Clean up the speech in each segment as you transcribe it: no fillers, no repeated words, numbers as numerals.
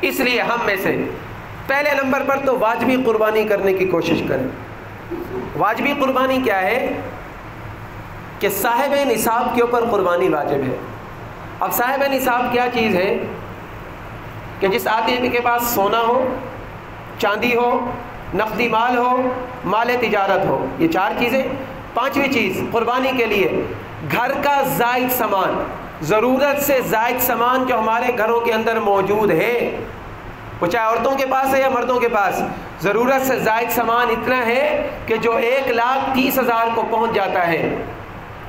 اس لیے ہم میں سے پہلے نمبر پر تو واجبی قربانی کرنے کی کوشش کریں۔ واجبی قربانی کیا ہے کہ صاحب نصاب کے اوپر قربانی واجب ہے۔ اب صاحب نصاب کیا چیز ہے کہ جس آدمی کے پاس سونا ہو، چاندی ہو، نقدی مال ہو، مال تجارت ہو، یہ چار چیزیں۔ پانچویں چیز قربانی کے لیے گھر کا زائد سامان، ضرورت سے زائد سامان جو ہمارے گھروں کے اندر موجود ہے، وہ چاہے عورتوں کے پاس ہے یا مردوں کے پاس، ضرورت سے زائد سامان اتنا ہے کہ جو 1,30,000 کو پہنچ جاتا ہے،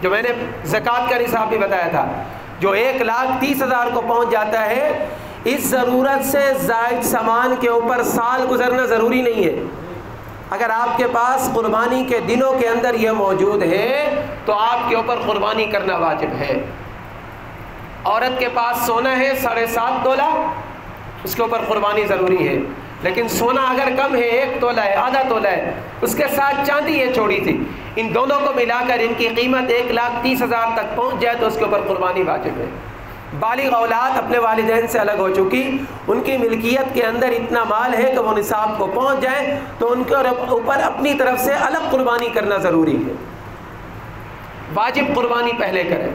جو میں نے زکوٰۃ کا نصاب بھی بتایا تھا، جو 1,30,000 کو پہنچ جاتا ہے، اس ضرورت سے زائد سامان کے اوپر سال گزرنا ضروری نہیں ہے۔ اگر آپ کے پاس قربانی کے دنوں کے اندر یہ موجود ہے تو آپ کے اوپر قربانی کرنا واجب ہے۔ عورت کے پاس سونا ہے 7.5 تولہ، اس کے اوپر قربانی ضروری ہے، لیکن سونا اگر کم ہے، 1 تولہ ہے، آدھا تولہ ہے، اس کے ساتھ چاندی ہے چھوڑی تھی، ان دونوں کو ملا کر ان کی قیمت 1,30,000 تک پہنچ جائے تو اس کے اوپر قربانی واجب ہے۔ بالغ اولاد اپنے والدین سے الگ ہو چکی، ان کی ملکیت کے اندر اتنا مال ہے کہ وہ نصاب کو پہنچ جائے تو ان کے اوپر اپنی طرف سے الگ قربانی کرنا ضروری ہے۔ واجب قربانی پہلے کریں،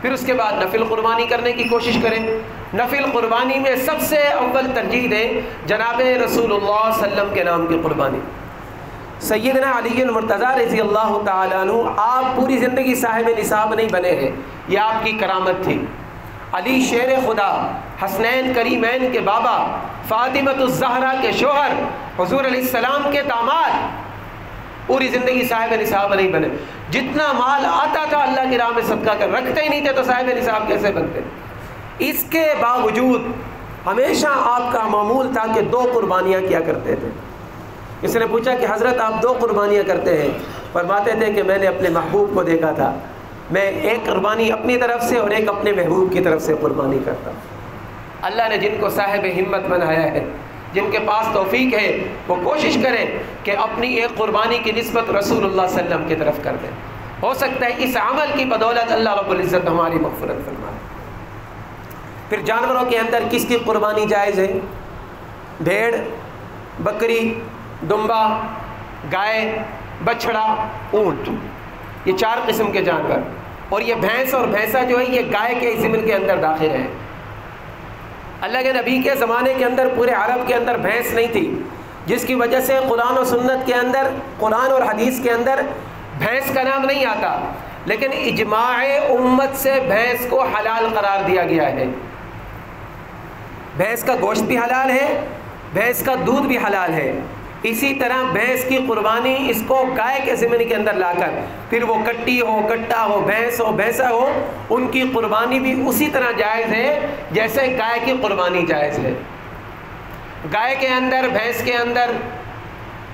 پھر اس کے بعد نفل قربانی کرنے کی کوشش کریں۔ نفل قربانی میں سب سے اول ترجیح دیں جناب رسول اللہ صلی اللہ علیہ وسلم کے نام کی قربانی۔ سیدنا علی المرتضیٰ رضی اللہ تعالیٰ عنہ، آپ پوری زندگی صاحب نصاب نہیں بنے ہیں، یہ آپ کی کرامت تھی۔ علی شیر خدا، حسنین کریمین کے بابا، فاطمۃ الزہرا کے شوہر، حضور علیہ السلام کے داماد، پوری زندگی صاحب نصاب نہیں بنے۔ جتنا مال آتا تھا اللہ کی راہ میں صدقہ کر، رکھتے ہی نہیں تھے تو صاحب نصاب کیسے بنتے؟ اس کے باوجود ہمیشہ آپ کا معمول تھا کہ 2 قربانیاں کیا کرتے تھے۔ اس نے پوچھا کہ حضرت آپ 2 قربانیاں کرتے ہیں؟ فرماتے تھے کہ میں نے اپنے محبوب کو دیکھا تھا، میں ایک قربانی اپنی طرف سے اور ایک اپنے محبوب کی طرف سے قربانی کرتا ہوں۔ اللہ نے جن کو صاحب ہمت بنایا ہے، جن کے پاس توفیق ہے، وہ کوشش کریں کہ اپنی ایک قربانی کی نسبت رسول اللہ صلی اللہ علیہ وسلم کی طرف کر دیں۔ ہو سکتا ہے اس عمل کی بدولت اللہ رب العزت ہماری مغفرت فرمائے۔ پھر جانوروں کے اندر کس کی قربانی جائز ہے؟ بھیڑ، بکری، دمبا، گائے، بچھڑا، اونٹ، یہ 4 قسم کے جانور، اور یہ بھینس اور بھینسا جو ہے یہ گائے کے ضمن کے اندر داخل ہے۔ اللہ کے نبی کے زمانے کے اندر پورے عرب کے اندر بھینس نہیں تھی، جس کی وجہ سے قرآن و سنت کے اندر، قرآن اور حدیث کے اندر بھینس کا نام نہیں آتا، لیکن اجماع امت سے بھینس کو حلال قرار دیا گیا ہے۔ بھینس کا گوشت بھی حلال ہے، بھینس کا دودھ بھی حلال ہے۔ اسی طرح بھینس کی قربانی اس کو گائے کے ضمن کے اندر لا کر، پھر وہ کٹی ہو، کٹا ہو، بھینس ہو، بھینسا ہو، ان کی قربانی بھی اسی طرح جائز ہے جیسے گائے کی قربانی جائز ہے۔ گائے کے اندر، بھینس کے اندر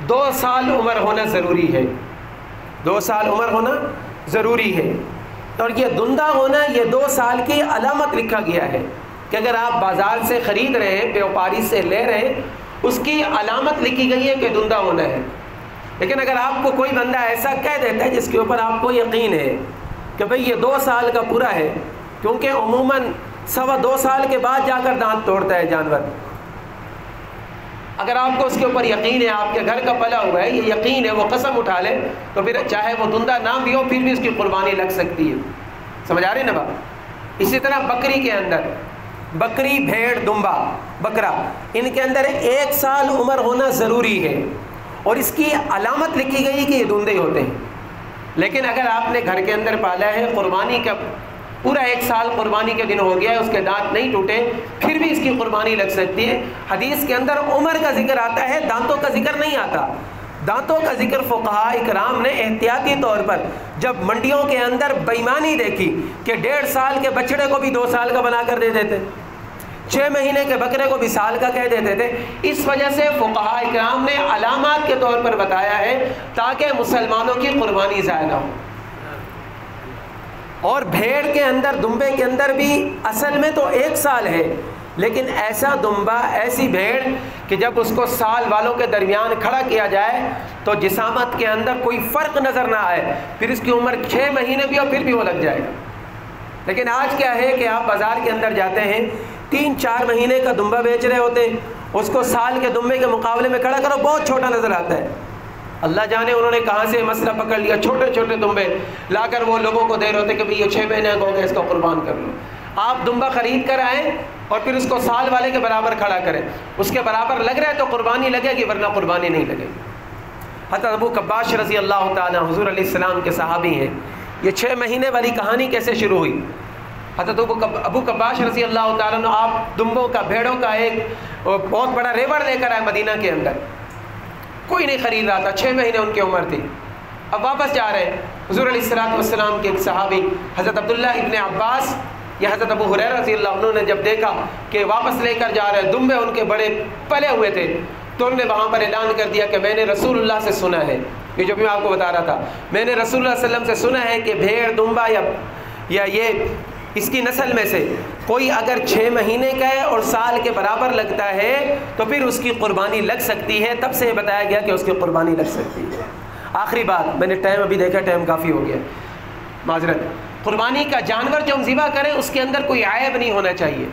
2 سال عمر ہونا ضروری ہے، 2 سال عمر ہونا ضروری ہے، اور یہ دندہ ہونا یہ 2 سال کی علامت لکھا گیا ہے کہ اگر آپ بازار سے خرید رہے ہیں، بیوپاری سے لے رہے ہیں، اس کی علامت لکھی گئی ہے کہ دندہ ہونا ہے۔ لیکن اگر آپ کو کوئی بندہ ایسا کہہ دیتا ہے جس کے اوپر آپ کو یقین ہے کہ بھئی یہ 2 سال کا پورا ہے، کیونکہ عموماً 2.25 سال کے بعد جا کر دانت توڑتا ہے جانور، اگر آپ کو اس کے اوپر یقین ہے، آپ کے گھر کا پلا ہوا ہے، یہ یقین ہے، وہ قسم اٹھا لے تو پھر چاہے وہ دندہ نہ بھی ہو پھر بھی اس کی قربانی لگ سکتی ہے۔ سمجھ آ رہی نا بات؟ اسی طرح بکری کے اندر، بکری، بھیڑ، دمبا، بکرا، ان کے اندر 1 سال عمر ہونا ضروری ہے، اور اس کی علامت لکھی گئی کہ یہ دندے ہوتے ہیں۔ لیکن اگر آپ نے گھر کے اندر پالا ہے، قربانی کا پورا 1 سال قربانی کے دن ہو گیا ہے، اس کے دانت نہیں ٹوٹے، پھر بھی اس کی قربانی لگ سکتی ہے۔ حدیث کے اندر عمر کا ذکر آتا ہے، دانتوں کا ذکر نہیں آتا۔ دانتوں کا ذکر فقہاء اکرام نے احتیاطی طور پر جب منڈیوں کے اندر بےایمانی دیکھی کہ 1.5 سال کے بچڑے کو بھی 2 سال کا بنا کر دے دیتے، 6 مہینے کے بکرے کو بھی سال کا کہہ دیتے تھے، اس وجہ سے فقہاء اکرام نے علامات کے طور پر بتایا ہے تاکہ مسلمانوں کی قربانی ضائع نہ ہو۔ اور بھیڑ کے اندر، دمبے کے اندر بھی اصل میں تو 1 سال ہے، لیکن ایسا دمبا، ایسی بھیڑ کہ جب اس کو سال والوں کے درمیان کھڑا کیا جائے تو جسامت کے اندر کوئی فرق نظر نہ آئے، پھر اس کی عمر 6 مہینے بھی اور پھر بھی وہ لگ جائے گا۔ لیکن آج کیا ہے کہ آپ بازار کے اندر جاتے ہیں، 3-4 مہینے کا دمبا بیچ رہے ہوتے ہیں، اس کو سال کے دمبے کے مقابلے میں کھڑا کرو، بہت چھوٹا نظر آتا ہے۔ اللہ جانے انہوں نے کہاں سے مسئلہ پکڑ لیا، چھوٹے چھوٹے دمبے لا کر وہ لوگوں کو دے رہے ہوتے کہ بھئی یہ 6 مہینے کا ہو گیا، اس کو قربان کر لو۔ آپ دمبا خرید کر آئیں اور پھر اس کو سال والے کے برابر کھڑا کریں، اس کے برابر لگ رہا ہے تو قربانی لگے گی، ورنہ قربانی نہیں لگے گی۔ حضرت ابو قباش رضی اللہ تعالیٰ حضور علیہ السلام کے صحابی ہیں۔ یہ 6 مہینے والی کہانی کیسے شروع ہوئی؟ حضرت ابو قباش رضی اللہ تعالیٰ عنہ آپ دمبوں کا، بھیڑوں کا ایک بہت بڑا ریوڑ لے کر آئے مدینہ کے اندر، کوئی نہیں خرید رہا تھا، 6 مہینے ان کی عمر تھی۔ اب واپس جا رہے ہیں، حضور علیہ السلام کے ایک صحابی حضرت عبداللہ ابن عباس یا حضرت ابو ہریرہ رضی اللہ عنہ نے جب دیکھا کہ واپس لے کر جا رہے ہیں، دمبے ان کے بڑے پلے ہوئے تھے، تو انہوں نے وہاں پر اعلان کر دیا کہ میں نے رسول اللہ سے سنا ہے، یہ جو بھی میں آپ کو بتا رہا تھا، میں نے رسول اللہ صلی اللہ علیہ وسلم سے سنا ہے کہ بھیڑ، دمبا یا یہ اس کی نسل میں سے کوئی اگر 6 مہینے کا ہے اور سال کے برابر لگتا ہے تو پھر اس کی قربانی لگ سکتی ہے۔ تب سے یہ بتایا گیا کہ اس کی قربانی لگ سکتی ہے۔ آخری بات، میں نے ٹائم ابھی دیکھا، ٹائم کافی ہو گیا، معذرت۔ قربانی کا جانور جو ہم ذبح کریں اس کے اندر کوئی عیب نہیں ہونا چاہیے۔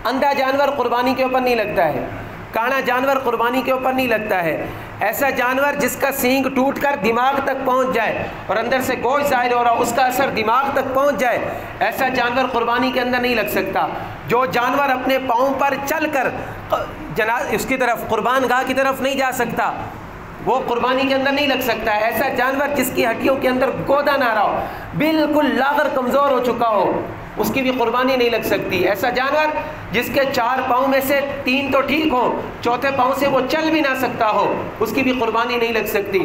اندھا جانور قربانی کے اوپر نہیں لگتا ہے، کانا جانور قربانی کے اوپر نہیں لگتا ہے، ایسا جانور جس کا سینگ ٹوٹ کر دماغ تک پہنچ جائے اور اندر سے گوشت ظاہر ہو رہا، اس کا اثر دماغ تک پہنچ جائے، ایسا جانور قربانی کے اندر نہیں لگ سکتا۔ جو جانور اپنے پاؤں پر چل کر اس کی طرف، قربان گاہ کی طرف نہیں جا سکتا، وہ قربانی کے اندر نہیں لگ سکتا ہے۔ ایسا جانور جس کی ہڈیوں کے اندر گودا نہ رہا ہو، بالکل لاغر کمزور ہو چکا ہو، اس کی بھی قربانی نہیں لگ سکتی۔ ایسا جانور جس کے 4 پاؤں میں سے 3 تو ٹھیک ہو، چوتھے پاؤں سے وہ چل بھی نہ سکتا ہو، اس کی بھی قربانی نہیں لگ سکتی۔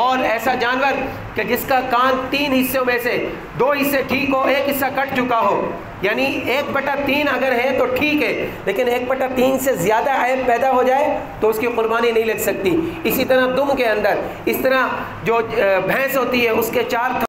اور ایسا جانور کہ جس کا کان 3 حصوں میں سے 2 حصے ٹھیک ہو، 1 حصہ کٹ چکا ہو، یعنی 1/3 اگر ہے تو ٹھیک ہے، لیکن 1/3 سے زیادہ عیب پیدا ہو جائے تو اس کی قربانی نہیں لگ سکتی۔ اسی طرح دم کے اندر، اس طرح جو بھینس ہوتی ہے اس کے 4